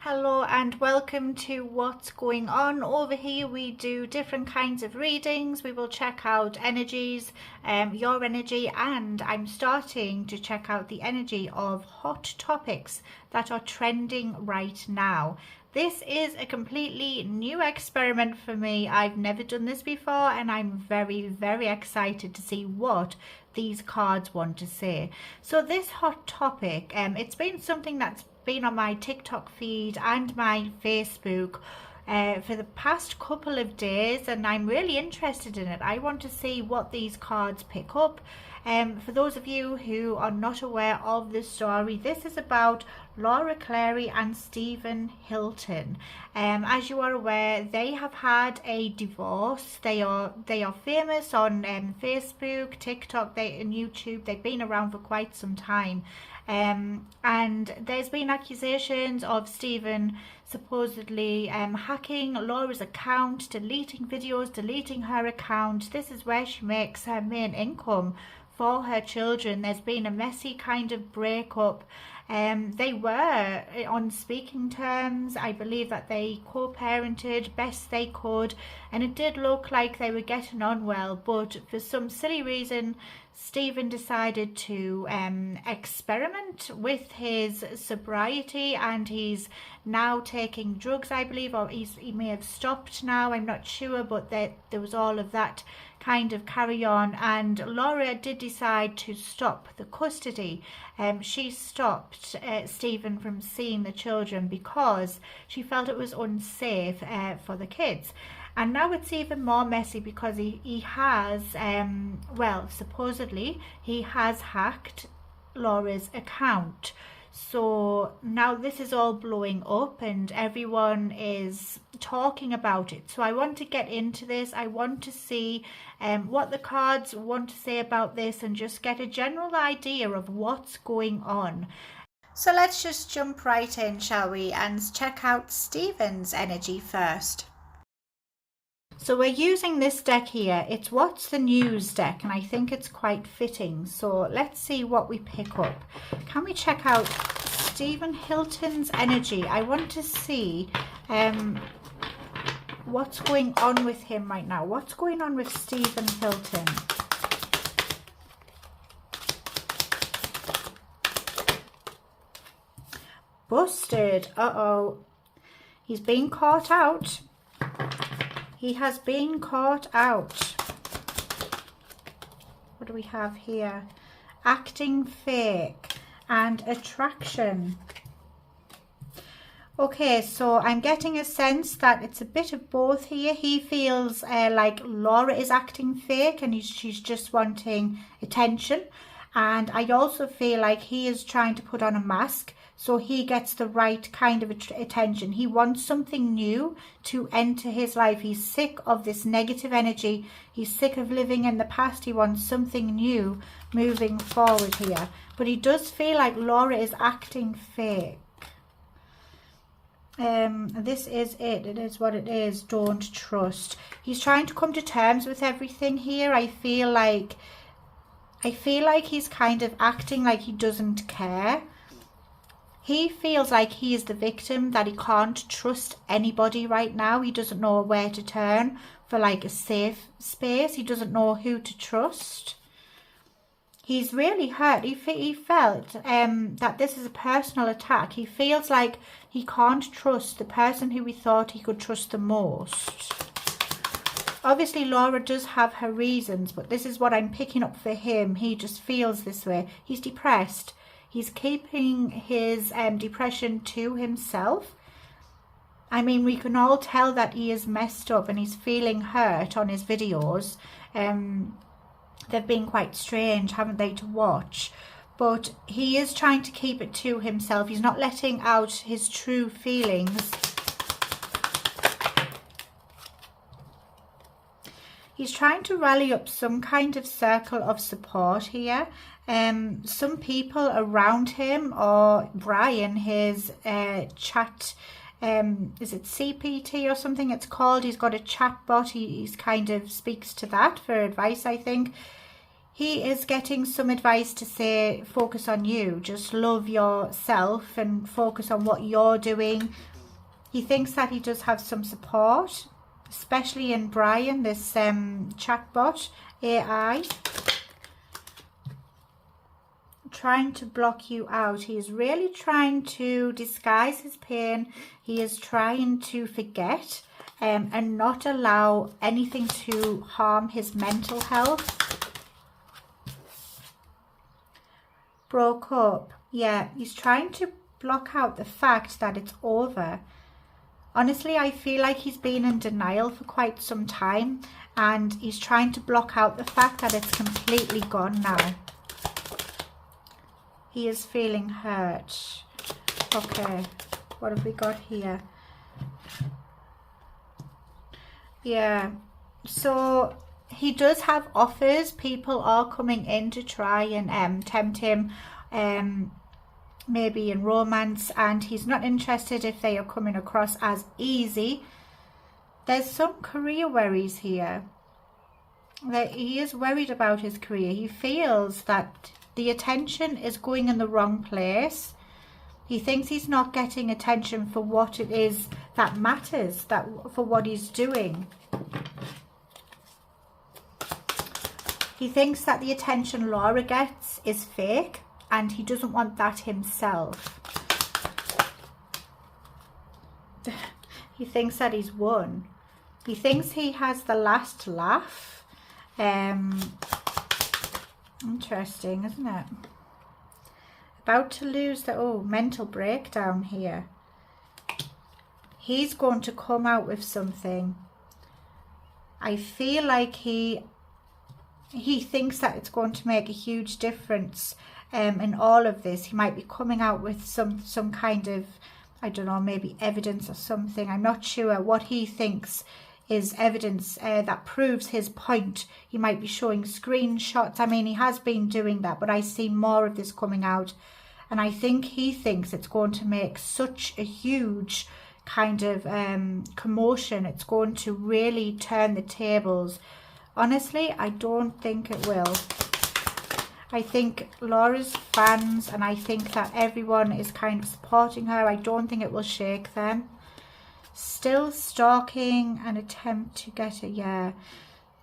Hello and welcome to What's Going On. Over here we do different kinds of readings. We will check out energies, your energy, and I'm starting to check out the energy of hot topics that are trending right now. This is a completely new experiment for me. I've never done this before and I'm very excited to see what these cards want to say. So this hot topic, it's been something that's been on my TikTok feed and my Facebook for the past couple of days, and I'm really interested in it. I want to see what these cards pick up. For those of you who are not aware of the story, this is about Clary and Stephen HILTON. As you are aware, they have had a divorce. They are famous on Facebook, TikTok, and YouTube. They've been around for quite some time. And there's been accusations of Stephen supposedly hacking Laura's account, deleting videos, deleting her account. This is where she makes her main income for her children. There's been a messy kind of breakup. They were on speaking terms. I believe that they co-parented best they could, and it did look like they were getting on well, but for some silly reason Stephen decided to experiment with his sobriety, and he's now taking drugs, I believe, or he may have stopped now, I'm not sure, but there was all of that kind of carry on, and Laura did decide to stop the custody. She stopped Stephen from seeing the children because she felt it was unsafe for the kids. And now it's even more messy because he has, well, supposedly he has hacked Laura's account. So now this is all blowing up and everyone is talking about it. So I want to get into this. I want to see what the cards want to say about this and just get a general idea of what's going on. So let's just jump right in, shall we, and check out Stephen's energy first. So we're using this deck here. It's What's the News deck, and I think it's quite fitting. So let's see what we pick up. Can we check out Stephen HILTON's energy? I want to see what's going on with him right now. What's going on with Stephen HILTON? Busted. Uh-oh. He's been caught out. He has been caught out. What do we have here? Acting fake and attraction. Okay, so I'm getting a sense that it's a bit of both here. He feels like Laura is acting fake and she's just wanting attention. And I also feel like he is trying to put on a mask so he gets the right kind of attention. He wants something new to enter his life. He's sick of this negative energy. He's sick of living in the past. He wants something new moving forward here. But he does feel like Laura is acting fake. This is it. It is what it is. Don't trust. He's trying to come to terms with everything here. I feel like he's kind of acting like he doesn't care. He feels like he is the victim, that he can't trust anybody right now. He doesn't know where to turn for like a safe space. He doesn't know who to trust. He's really hurt. He felt that this is a personal attack. He feels like he can't trust the person who he thought he could trust the most. Obviously, Laura does have her reasons, but this is what I'm picking up for him. He just feels this way. He's depressed. He's keeping his depression to himself. I mean, we can all tell that he is messed up and he's feeling hurt on his videos. They've been quite strange, haven't they, to watch? But he is trying to keep it to himself. He's not letting out his true feelings. He's trying to rally up some kind of circle of support here. Some people around him, or Brian, his chat, is it CPT or something it's called? He's got a chat bot. He's kind of speaks to that for advice, I think. He is getting some advice to say, focus on you. Just love yourself and focus on what you're doing. He thinks that he does have some support, especially in Brian, this chatbot AI. Trying to block you out. He is really trying to disguise his pain. He is trying to forget and not allow anything to harm his mental health. Broke up. Yeah, he's trying to block out the fact that it's over. Honestly, I feel like he's been in denial for quite some time, and he's trying to block out the fact that it's completely gone now. He is feeling hurt. Okay, what have we got here? Yeah, so he does have offers. People are coming in to try and tempt him, maybe in romance, and he's not interested if they are coming across as easy. There's some career worries here. That he is worried about his career. He feels that the attention is going in the wrong place. He thinks he's not getting attention for what it is that matters, that for what he's doing. He thinks that the attention Laura gets is fake, and he doesn't want that himself. He thinks that he's won. He thinks he has the last laugh. Interesting, isn't it? About to lose the mental breakdown here. He's going to come out with something. I feel like he thinks that it's going to make a huge difference in all of this. He might be coming out with some kind of, I don't know, maybe evidence or something. I'm not sure what he thinks is evidence that proves his point. He might be showing screenshots. I mean, he has been doing that, but I see more of this coming out, and I think he thinks it's going to make such a huge kind of commotion. It's going to really turn the tables. Honestly, I don't think it will. I think Laura's fans, and I think that everyone is kind of supporting her. I don't think it will shake them. Still stalking, an attempt to get it. Yeah,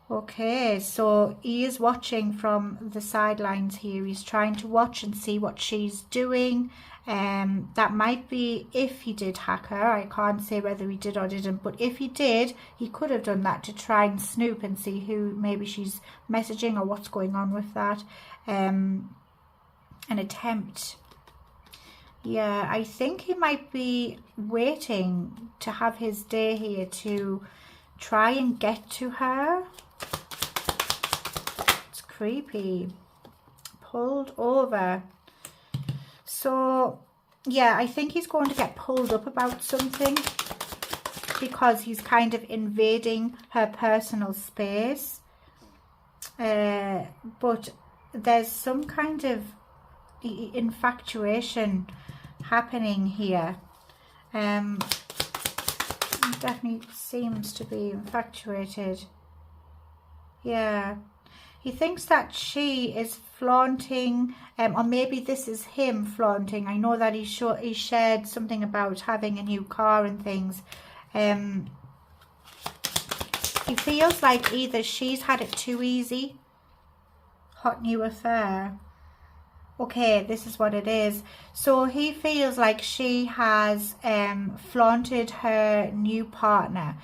okay, so he is watching from the sidelines here. He's trying to watch and see what she's doing. That might be if he did hack her. I can't say whether he did or didn't, but if he did, he could have done that to try and snoop and see who maybe she's messaging or what's going on with that. An attempt. Yeah, I think he might be waiting to have his day here to try and get to her. It's creepy. Pulled over. So, yeah, I think he's going to get pulled up about something because he's kind of invading her personal space. But there's some kind of infatuation happening here. Definitely seems to be infatuated. Yeah, he thinks that she is flaunting, or maybe this is him flaunting. I know that he shared something about having a new car and things. He feels like either she's had it too easy. Hot new affair. Okay, this is what it is. So he feels like she has flaunted her new partner,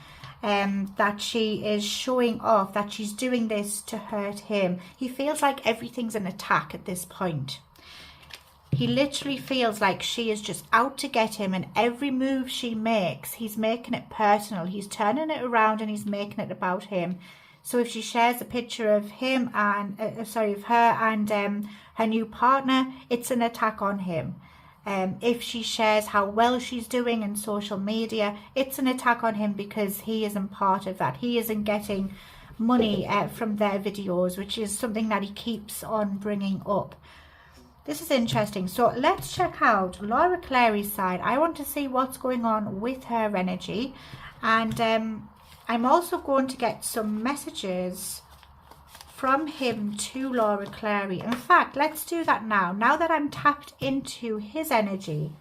that she is showing off, that she's doing this to hurt him. He feels like everything's an attack at this point. He literally feels like she is just out to get him, and every move she makes, he's making it personal. He's turning it around and he's making it about him. So if she shares a picture of him and of her and her new partner, it's an attack on him. If she shares how well she's doing in social media, it's an attack on him because he isn't part of that. He isn't getting money from their videos, which is something that he keeps on bringing up. This is interesting. So let's check out Laura Clary's side. I want to see what's going on with her energy, and I'm also going to get some messages from him to Laura Clary. In fact, let's do that now. Now that I'm tapped into his energy,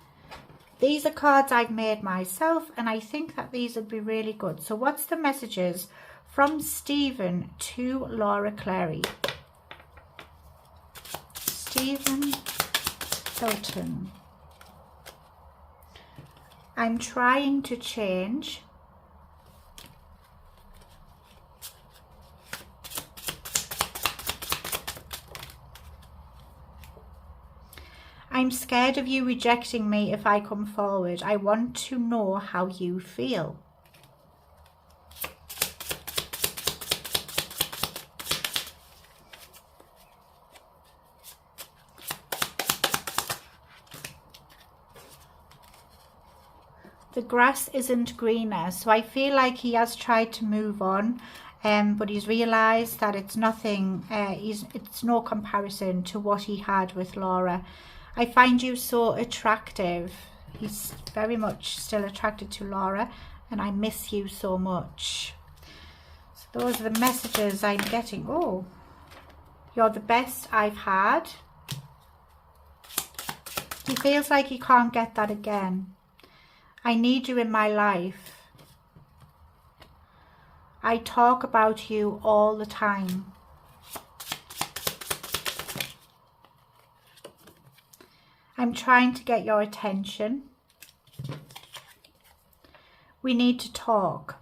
These are cards I've made myself, and I think that these would be really good. So what's the messages from Stephen to Laura Clary? Stephen HILTON. I'm trying to change. I'm scared of you rejecting me if I come forward. I want to know how you feel. The grass isn't greener, so I feel like he has tried to move on, but he's realised that it's nothing, it's no comparison to what he had with Laura. I find you so attractive. He's very much still attracted to Laura, and I miss you so much. So those are the messages I'm getting. Oh, you're the best I've had. He feels like he can't get that again. I need you in my life. I talk about you all the time. I'm trying to get your attention. We need to talk.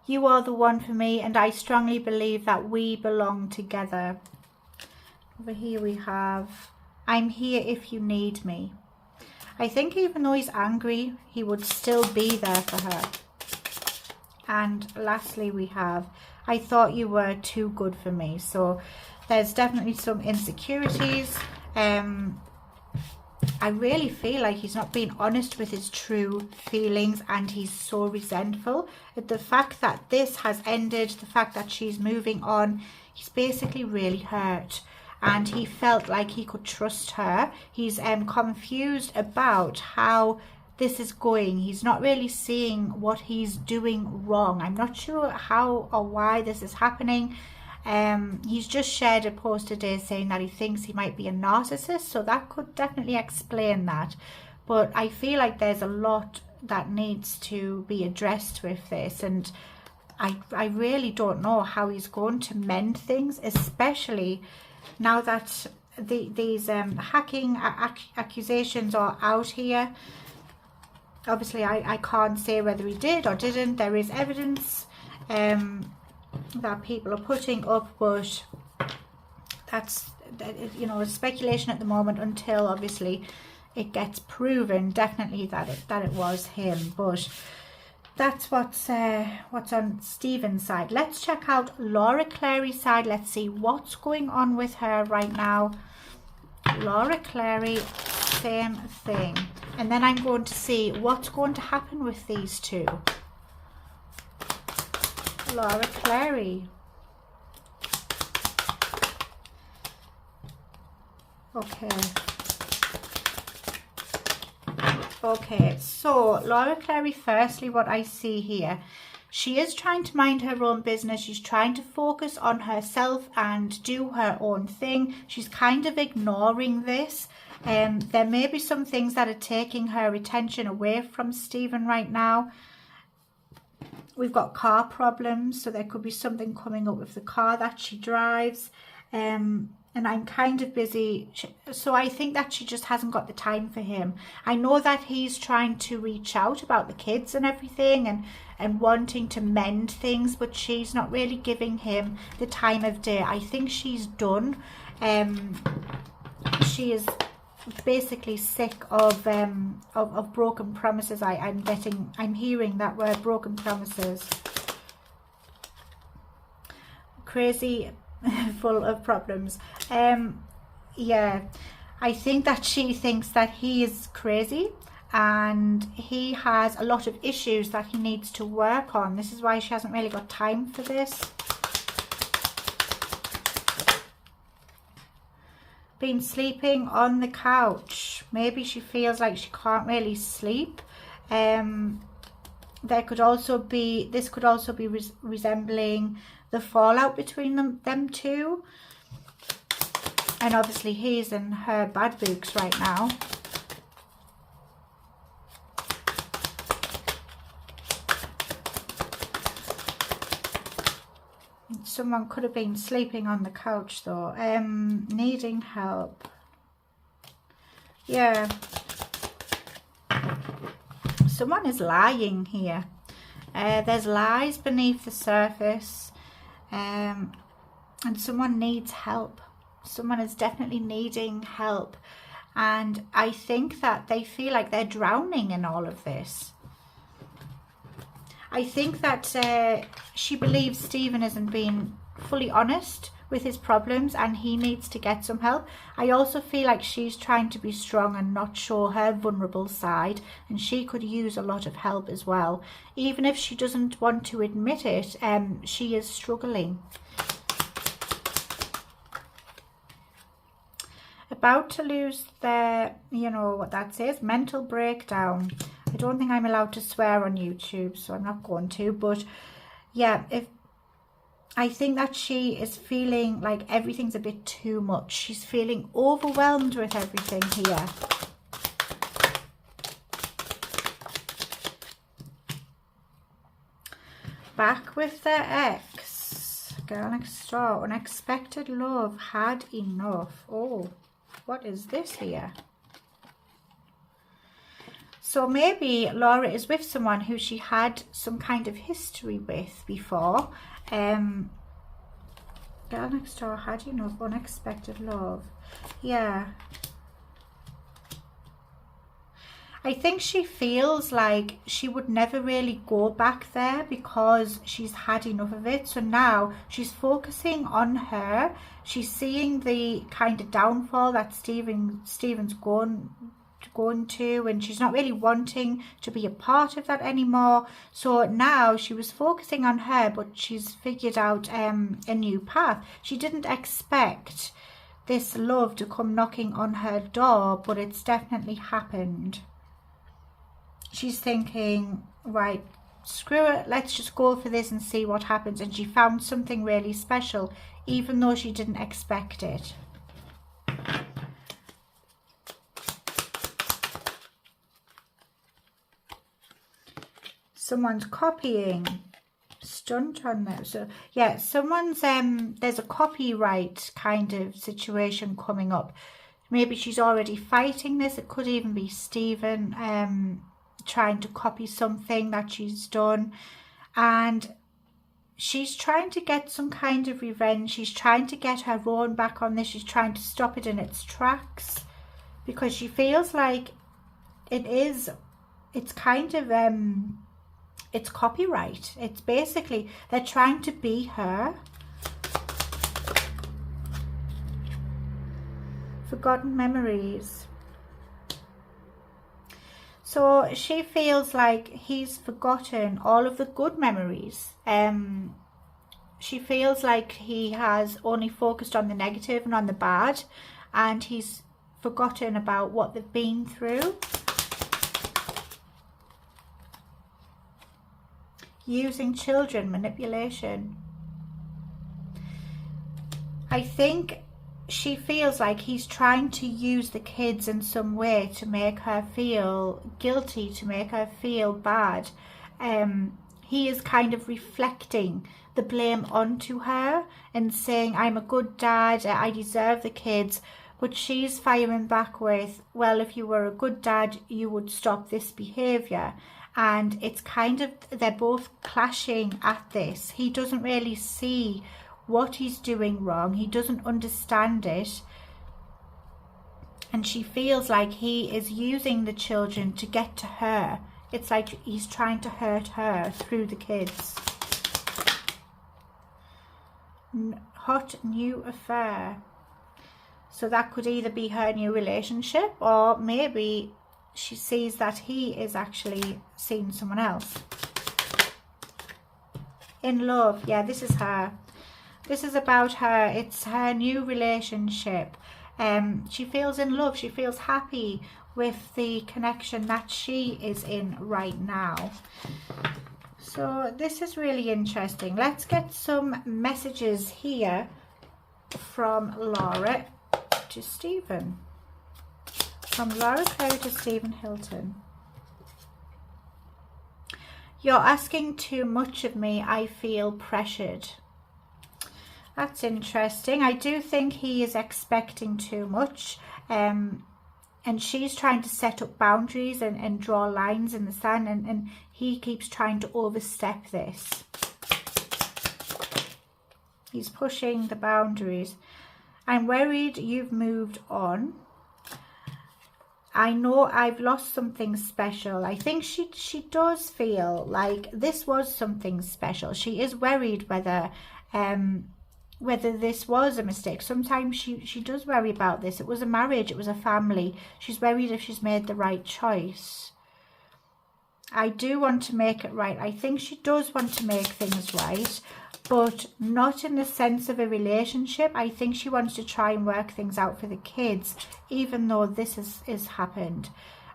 You are the one for me, and I strongly believe that we belong together. Over here we have, I'm here if you need me. I think even though he's angry, he would still be there for her. And lastly we have, I thought you were too good for me. So there's definitely some insecurities. I really feel like he's not being honest with his true feelings, and he's so resentful at the fact that this has ended, the fact that she's moving on. He's basically really hurt, and he felt like he could trust her. He's confused about how this is going. He's not really seeing what he's doing wrong. I'm not sure how or why this is happening. He's just shared a post today saying that he thinks he might be a narcissist, so that could definitely explain that. But I feel like there's a lot that needs to be addressed with this, and I really don't know how he's going to mend things, especially now that these hacking accusations are out here. Obviously I can't say whether he did or didn't. There is evidence that people are putting up, but that's, you know, speculation at the moment until obviously it gets proven definitely that it was him. But that's what's on Stephen's side. Let's check out Laura Clary's side. Let's see what's going on with her right now. Laura Clary, same thing. And then I'm going to see what's going to happen with these two. Laura Clary. Okay, so Laura Clary, firstly, what I see here, she is trying to mind her own business. She's trying to focus on herself and do her own thing. She's kind of ignoring this. There may be some things that are taking her attention away from Stephen right now. We've got car problems, so there could be something coming up with the car that she drives. And I'm kind of busy, so I think that she just hasn't got the time for him. I know that he's trying to reach out about the kids and everything, and wanting to mend things, but she's not really giving him the time of day. I think she's done. She is basically sick of broken promises. I'm hearing that word, broken promises. Crazy, full of problems. Yeah, I think that she thinks that he is crazy, and he has a lot of issues that he needs to work on. This is why she hasn't really got time for this. Been sleeping on the couch. Maybe she feels like she can't really sleep. There could also be, this could also be resembling the fallout between them two. And obviously he's in her bad books right now. Someone could have been sleeping on the couch though. Needing help. Yeah. Someone is lying here. There's lies beneath the surface. And someone needs help. Someone is definitely needing help. And I think that they feel like they're drowning in all of this. I think that she believes Stephen isn't being fully honest with his problems and he needs to get some help. I also feel like she's trying to be strong and not show her vulnerable side, and she could use a lot of help as well. Even if she doesn't want to admit it, she is struggling. About to lose their, you know what that says, mental breakdown. I don't think I'm allowed to swear on YouTube, so I'm not going to, but yeah, I think that she is feeling like everything's a bit too much. She's feeling overwhelmed with everything here. Back with their ex. Girl next door. Unexpected love. Had enough. Oh, what is this here? So maybe Laura is with someone who she had some kind of history with before. Girl next door, had enough, unexpected love. Yeah. I think she feels like she would never really go back there because she's had enough of it. So now she's focusing on her. She's seeing the kind of downfall that Stephen's going to, and she's not really wanting to be a part of that anymore. So now she was focusing on her, but she's figured out a new path. She didn't expect this love to come knocking on her door, but it's definitely happened. She's thinking, right, screw it, let's just go for this and see what happens. And she found something really special, even though she didn't expect it. Someone's copying. Stunt on them. So yeah, someone's there's a copyright kind of situation coming up. Maybe she's already fighting this. It could even be Stephen trying to copy something that she's done, and she's trying to get some kind of revenge. She's trying to get her own back on this. She's trying to stop it in its tracks because she feels like it's kind of it's copyright. It's basically they're trying to be her. Forgotten memories. So she feels like he's forgotten all of the good memories. She feels like he has only focused on the negative and on the bad, and he's forgotten about what they've been through. Using children, manipulation. I think she feels like he's trying to use the kids in some way to make her feel guilty, to make her feel bad. He is kind of reflecting the blame onto her and saying, I'm a good dad, I deserve the kids. But she's firing back with, well, if you were a good dad, you would stop this behaviour. And it's kind of, they're both clashing at this. He doesn't really see what he's doing wrong. He doesn't understand it. And she feels like he is using the children to get to her. It's like he's trying to hurt her through the kids. Hot new affair. So that could either be her new relationship, or maybe she sees that he is actually seeing someone else. In love. Yeah, this is her. This is about her. It's her new relationship. She feels in love. She feels happy with the connection that she is in right now. So this is really interesting. Let's get some messages here from Laura. to Stephen. From Laura Clary to Stephen Hilton. You're asking too much of me. I feel pressured. That's interesting. I do think he is expecting too much. And she's trying to set up boundaries and draw lines in the sand. And he keeps trying to overstep this. He's pushing the boundaries. I'm worried you've moved on. I know I've lost something special. I think she does feel like this was something special. She is worried whether this was a mistake. Sometimes she does worry about this. It was a marriage. It was a family. She's worried if she's made the right choice. I do want to make it right. I think she does want to make things right, but not in the sense of a relationship. I think she wants to try and work things out for the kids, even though this is happened.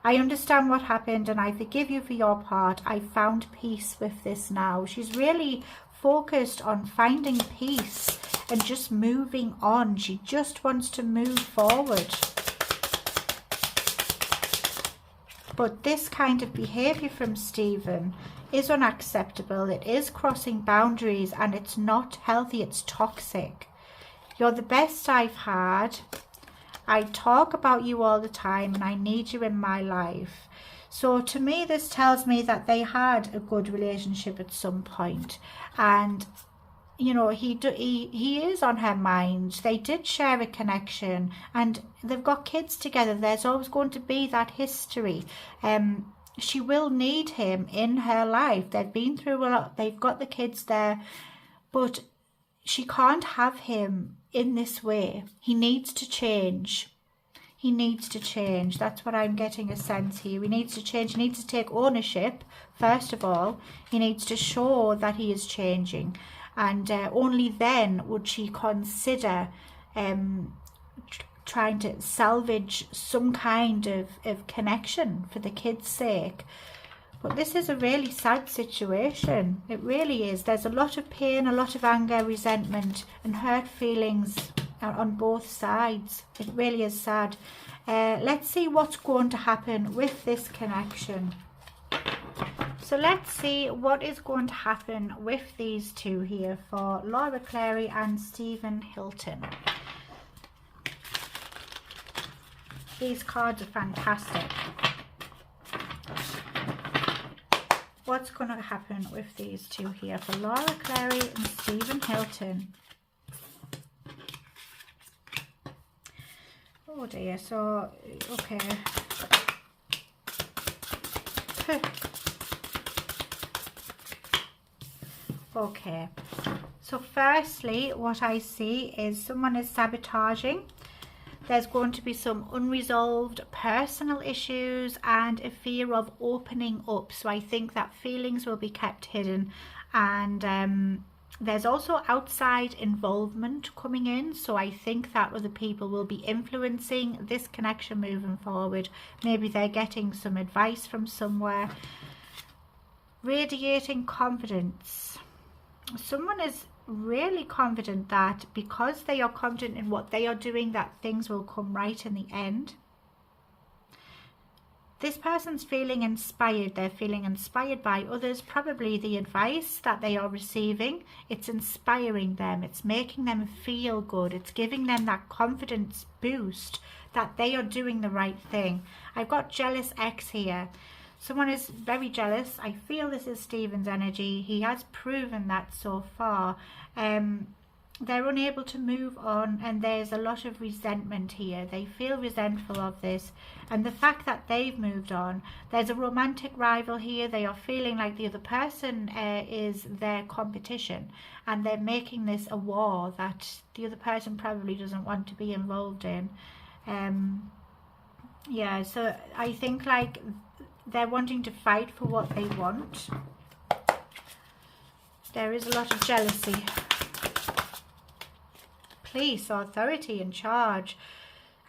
I understand what happened and I forgive you for your part. I found peace with this now. She's really focused on finding peace and just moving on. She just wants to move forward. But this kind of behavior from Stephen is unacceptable. It is crossing boundaries and it's not healthy. It's toxic. You're the best I've had. I talk about you all the time and I need you in my life. So to me, this tells me that they had a good relationship at some point. And you know, he is on her mind. They did share a connection and they've got kids together. There's always going to be that history. She will need him in her life. They've been through a lot. They've got the kids there, but she can't have him in this way. He needs to change. He needs to change. That's what I'm getting a sense here. He needs to change. He needs to take ownership. First of all, he needs to show that he is changing. And only then would she consider trying to salvage some kind of connection for the kids' sake. But this is a really sad situation. It really is. There's a lot of pain, a lot of anger, resentment and hurt feelings on both sides. It really is sad. Let's see what's going to happen with this connection. So let's see what is going to happen with these two here for Laura Clary and Stephen Hilton. These cards are fantastic. What's going to happen with these two here for Laura Clary and Stephen Hilton? Oh dear, so, okay. Okay, so firstly, what I see is someone is sabotaging. There's going to be some unresolved personal issues and a fear of opening up. So I think that feelings will be kept hidden. And there's also outside involvement coming in. So I think that other people will be influencing this connection moving forward. Maybe they're getting some advice from somewhere. Radiating confidence. Someone is really confident that because they are confident in what they are doing, that things will come right in the end. This person's feeling inspired. They're feeling inspired by others, probably the advice that they are receiving. It's inspiring them. It's making them feel good. It's giving them that confidence boost that they are doing the right thing. I've got jealous X here. Someone is very jealous. I feel this is Stephen's energy. He has proven that so far. They're unable to move on and there's a lot of resentment here. They feel resentful of this. And the fact that they've moved on, there's a romantic rival here. They are feeling like the other person is their competition. And they're making this a war that the other person probably doesn't want to be involved in. Yeah, so I think like they're wanting to fight for what they want. There is a lot of jealousy. Police, authority in charge.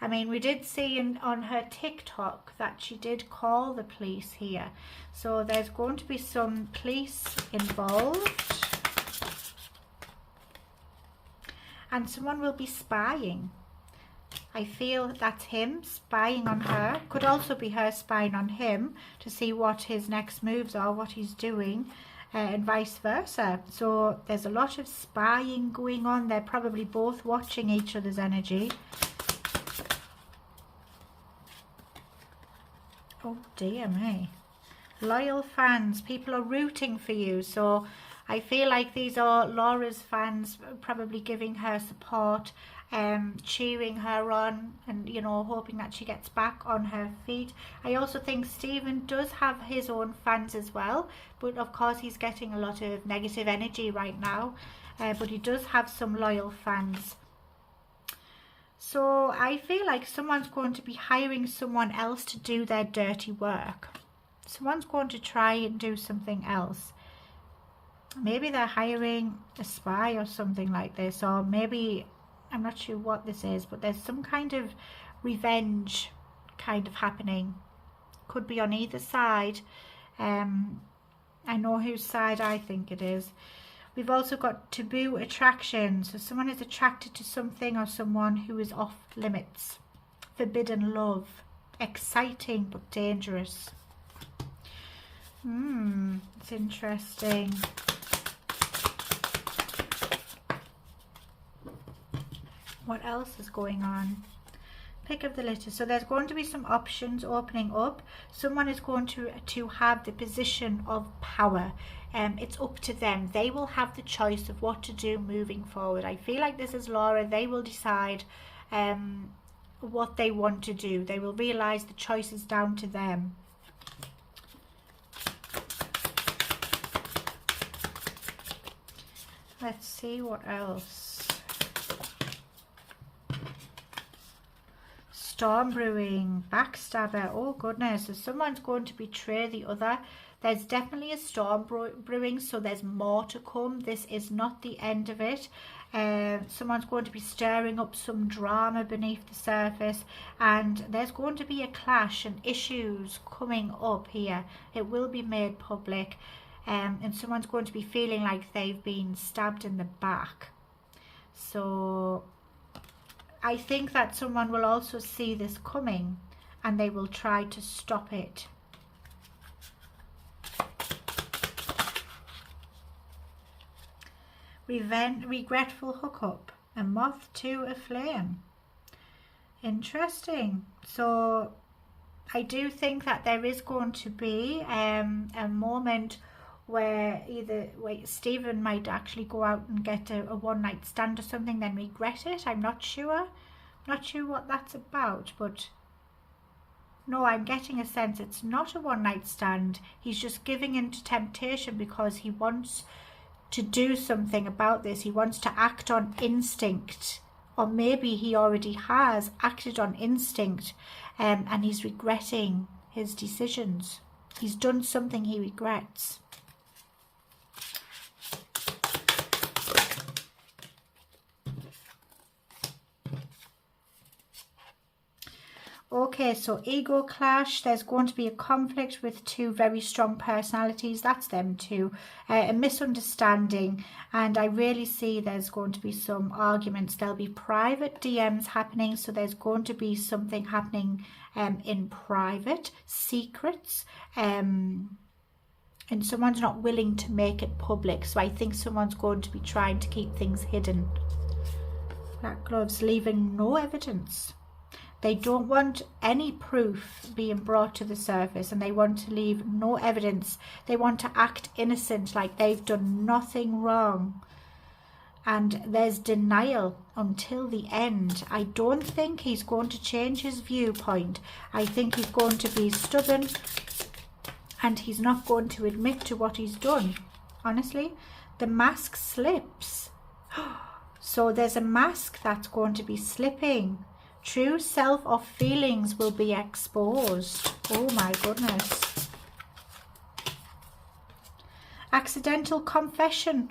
I mean, we did see on her TikTok that she did call the police here. So there's going to be some police involved. And someone will be spying. I feel that's him spying on her. Could also be her spying on him to see what his next moves are, what he's doing, and vice versa. So there's a lot of spying going on. They're probably both watching each other's energy. Oh dear me. Loyal fans, people are rooting for you. So I feel like these are Laura's fans, probably giving her support, cheering her on, and you know, hoping that she gets back on her feet. I also think Stephen does have his own fans as well, but of course he's getting a lot of negative energy right now, but he does have some loyal fans. So I feel like someone's going to be hiring someone else to do their dirty work. Someone's going to try and do something else. Maybe they're hiring a spy or something like this, or maybe, I'm not sure what this is, but there's some kind of revenge kind of happening. Could be on either side. I know whose side I think it is. We've also got taboo attraction. So someone is attracted to something or someone who is off limits. Forbidden love. Exciting but dangerous. It's interesting. What else is going on? Pick of the litter. So there's going to be some options opening up. Someone is going to have the position of power. It's up to them. They will have the choice of what to do moving forward. I feel like this is Laura. They will decide what they want to do. They will realize the choice is down to them. Let's see what else. Storm brewing, backstabber. Oh goodness, so someone's going to betray the other. There's definitely a storm brewing, so there's more to come. This is not the end of it. Someone's going to be stirring up some drama beneath the surface, and there's going to be a clash and issues coming up here. It will be made public. And someone's going to be feeling like they've been stabbed in the back. So I think that someone will also see this coming and they will try to stop it. Regretful hookup. A moth to a flame. Interesting. So I do think that there is going to be a moment where Stephen might actually go out and get a one-night stand or something, then regret it. I'm not sure. Not sure what that's about, but no, I'm getting a sense it's not a one-night stand. He's just giving in to temptation because he wants to do something about this. He wants to act on instinct, or maybe he already has acted on instinct, and he's regretting his decisions. He's done something he regrets. Okay, so ego clash. There's going to be a conflict with two very strong personalities. That's them two. A misunderstanding. And I really see there's going to be some arguments. There'll be private DMs happening. So there's going to be something happening in private. Secrets. And someone's not willing to make it public. So I think someone's going to be trying to keep things hidden. Black gloves, leaving no evidence. They don't want any proof being brought to the surface, and they want to leave no evidence. They want to act innocent, like they've done nothing wrong. And there's denial until the end. I don't think he's going to change his viewpoint. I think he's going to be stubborn, and he's not going to admit to what he's done. Honestly, the mask slips. So there's a mask that's going to be slipping. True self or feelings will be exposed. Oh my goodness. Accidental confession.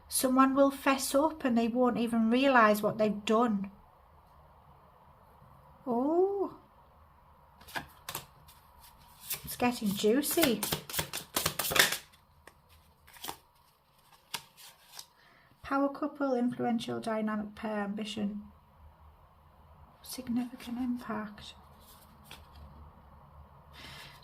Someone will fess up and they won't even realise what they've done. Oh. It's getting juicy. Power couple, influential, dynamic pair, ambition. significant impact.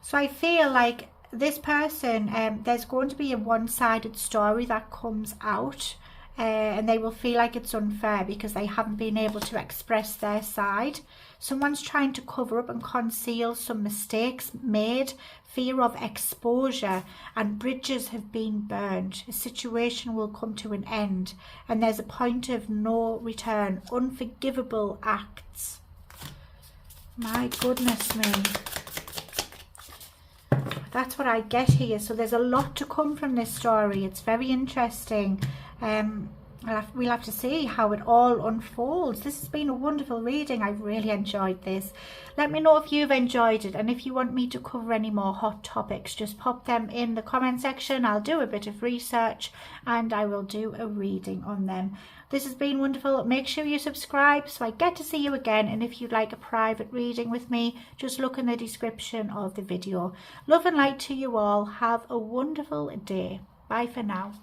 So I feel like this person, there's going to be a one-sided story that comes out, and they will feel like it's unfair because they haven't been able to express their side. Someone's trying to cover up and conceal some mistakes made, fear of exposure, and bridges have been burned. A situation will come to an end, and there's a point of no return. Unforgivable acts. My goodness me. That's what I get here. So there's a lot to come from this story. It's very interesting. We'll have to see how it all unfolds. This has been a wonderful reading. I've really enjoyed this. Let me know if you've enjoyed it, and if you want me to cover any more hot topics, just pop them in the comment section. I'll do a bit of research and I will do a reading on them. This has been wonderful. Make sure you subscribe so I get to see you again, and if you'd like a private reading with me, just look in the description of the video. Love and light to you all. Have a wonderful day. Bye for now.